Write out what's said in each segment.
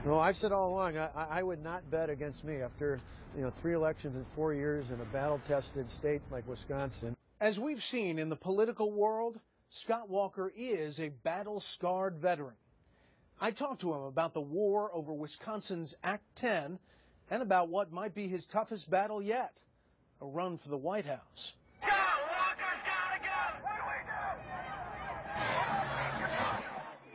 No, I've said all along, I would not bet against me after, 3 elections in 4 years in a battle-tested state like Wisconsin. As we've seen in the political world, Scott Walker is a battle-scarred veteran. I talked to him about the war over Wisconsin's Act 10 and about what might be his toughest battle yet, a run for the White House. Scott Walker's gotta go! What do we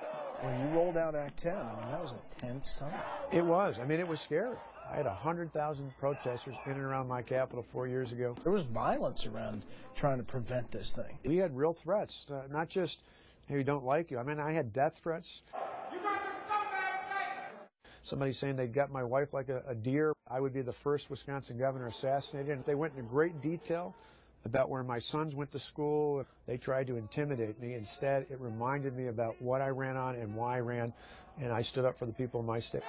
do? When you rolled out Act 10, that was a tense time. It was. It was scary. I had 100,000 protesters in and around my Capitol 4 years ago. There was violence around trying to prevent this thing. We had real threats, not just, hey, we don't like you. I had death threats. You guys are scumbag snakes! Somebody saying they'd got my wife like a deer. I would be the first Wisconsin governor assassinated. And they went into great detail about where my sons went to school. They tried to intimidate me. Instead, it reminded me about what I ran on and why I ran, and I stood up for the people of my state.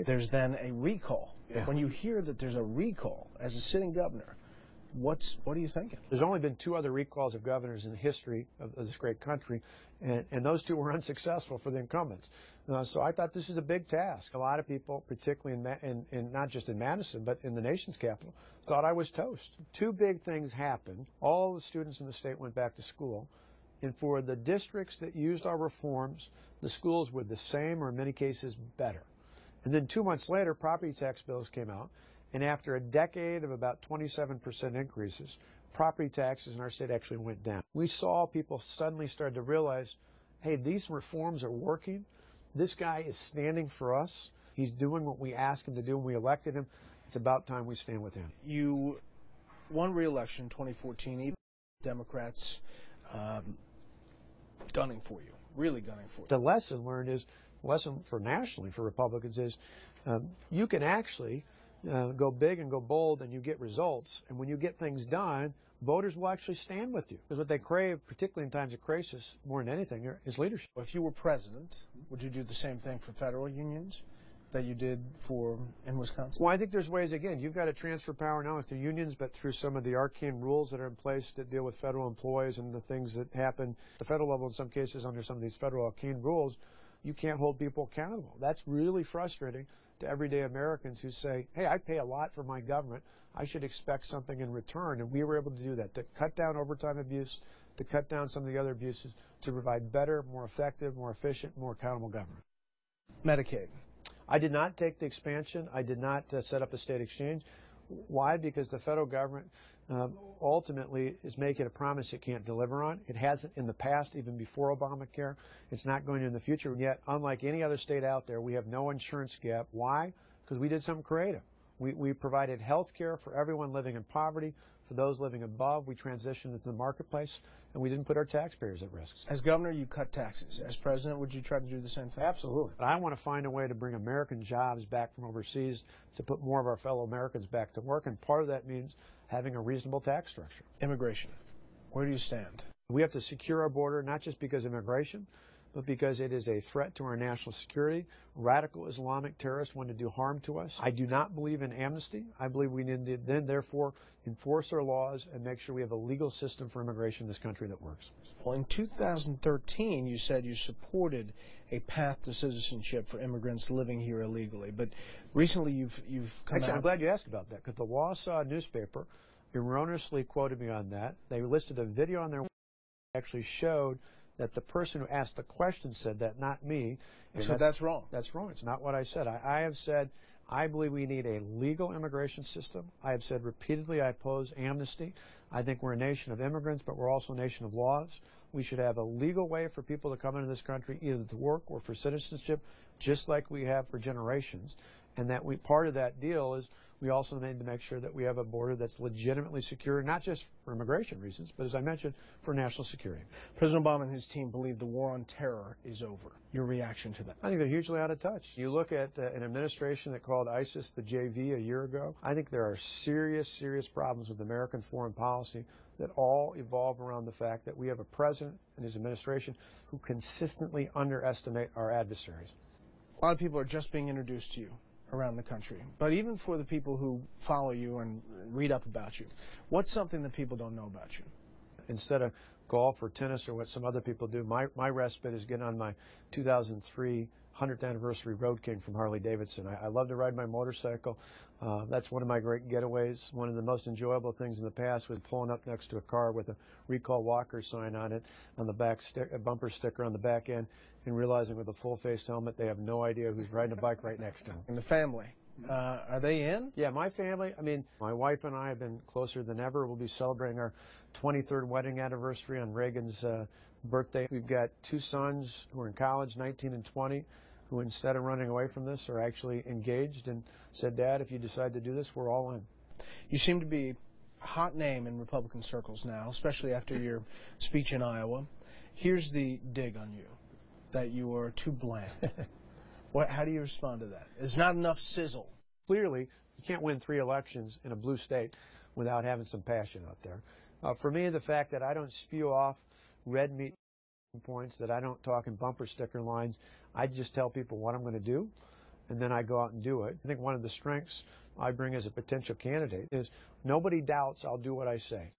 There's then a recall. Yeah. When you hear that there's a recall as a sitting governor, what are you thinking? There's only been 2 other recalls of governors in the history of this great country, and those 2 were unsuccessful for the incumbents. So I thought this is a big task. A lot of people, particularly in not just in Madison, but in the nation's capital, thought I was toast. 2 big things happened. All the students in the state went back to school, and for the districts that used our reforms, the schools were the same or in many cases better. And then 2 months later, property tax bills came out, and after a decade of about 27% increases, property taxes in our state actually went down. We saw people suddenly started to realize, hey, these reforms are working. This guy is standing for us. He's doing what we asked him to do when we elected him. It's about time we stand with him. You won re-election in 2014, even Democrats gunning for you, really gunning for you. The lesson learned is, lesson for nationally for Republicans is you can actually go big and go bold and you get results. And when you get things done, voters will actually stand with you. Because what they crave, particularly in times of crisis, more than anything, is leadership. If you were president, would you do the same thing for federal unions that you did in Wisconsin? Well, I think there's ways, again, you've got to transfer power not only through unions, but through some of the arcane rules that are in place that deal with federal employees and the things that happen at the federal level in some cases under some of these federal arcane rules. You can't hold people accountable. That's really frustrating to everyday Americans who say, hey, I pay a lot for my government. I should expect something in return. And we were able to do that, to cut down overtime abuse, to cut down some of the other abuses, to provide better, more effective, more efficient, more accountable government. Medicaid. I did not take the expansion. I did not set up a state exchange. Why? Because the federal government ultimately is making a promise it can't deliver on. It hasn't in the past, even before Obamacare. It's not going to in the future. And yet, unlike any other state out there, we have no insurance gap. Why? Because we did something creative. We provided health care for everyone living in poverty. For those living above, we transitioned into the marketplace, and we didn't put our taxpayers at risk. As governor, you cut taxes. As president, would you try to do the same thing? Absolutely. But I want to find a way to bring American jobs back from overseas, to put more of our fellow Americans back to work, and part of that means having a reasonable tax structure. Immigration. Where do you stand? We have to secure our border, not just because of immigration, but because it is a threat to our national security. Radical Islamic terrorists want to do harm to us. I do not believe in amnesty. I believe we need to then, therefore, enforce our laws and make sure we have a legal system for immigration in this country that works. Well, in 2013, you said you supported a path to citizenship for immigrants living here illegally. But recently, you've come Actually, out. I'm glad you asked about that, because the Wausau newspaper erroneously quoted me on that. They listed a video on their website that actually showed that the person who asked the question said that, not me. So that's wrong. That's wrong. It's not what I said. I have said I believe we need a legal immigration system. I have said repeatedly I oppose amnesty. I think we're a nation of immigrants, but we're also a nation of laws. We should have a legal way for people to come into this country, either to work or for citizenship, just like we have for generations. And that part of that deal is we also need to make sure that we have a border that's legitimately secure, not just for immigration reasons, but as I mentioned, for national security. President Obama and his team believe the war on terror is over. Your reaction to that? I think they're hugely out of touch. You look at an administration that called ISIS the JV a year ago. I think there are serious, serious problems with American foreign policy that all evolve around the fact that we have a president and his administration who consistently underestimate our adversaries. A lot of people are just being introduced to you around the country. But even for the people who follow you and read up about you, what's something that people don't know about you? Instead of golf or tennis or what some other people do, my respite is getting on my 2003 100th anniversary Road King from Harley-Davidson. I love to ride my motorcycle. That's one of my great getaways. One of the most enjoyable things in the past was pulling up next to a car with a Recall Walker sign on it, on the back a bumper sticker on the back end, and realizing with a full-faced helmet they have no idea who's riding a bike right next to them. And the family, are they in? Yeah, my family, I mean, my wife and I have been closer than ever. We'll be celebrating our 23rd wedding anniversary on Reagan's birthday. We've got 2 sons who are in college, 19 and 20, who instead of running away from this are actually engaged and said, Dad, if you decide to do this, we're all in. You seem to be a hot name in Republican circles now, especially after your speech in Iowa. Here's the dig on you, that you are too bland. How do you respond to that? There's not enough sizzle. Clearly, you can't win 3 elections in a blue state without having some passion out there. For me, the fact that I don't spew off red meat points, that I don't talk in bumper sticker lines, I just tell people what I'm going to do, and then I go out and do it. I think one of the strengths I bring as a potential candidate is nobody doubts I'll do what I say.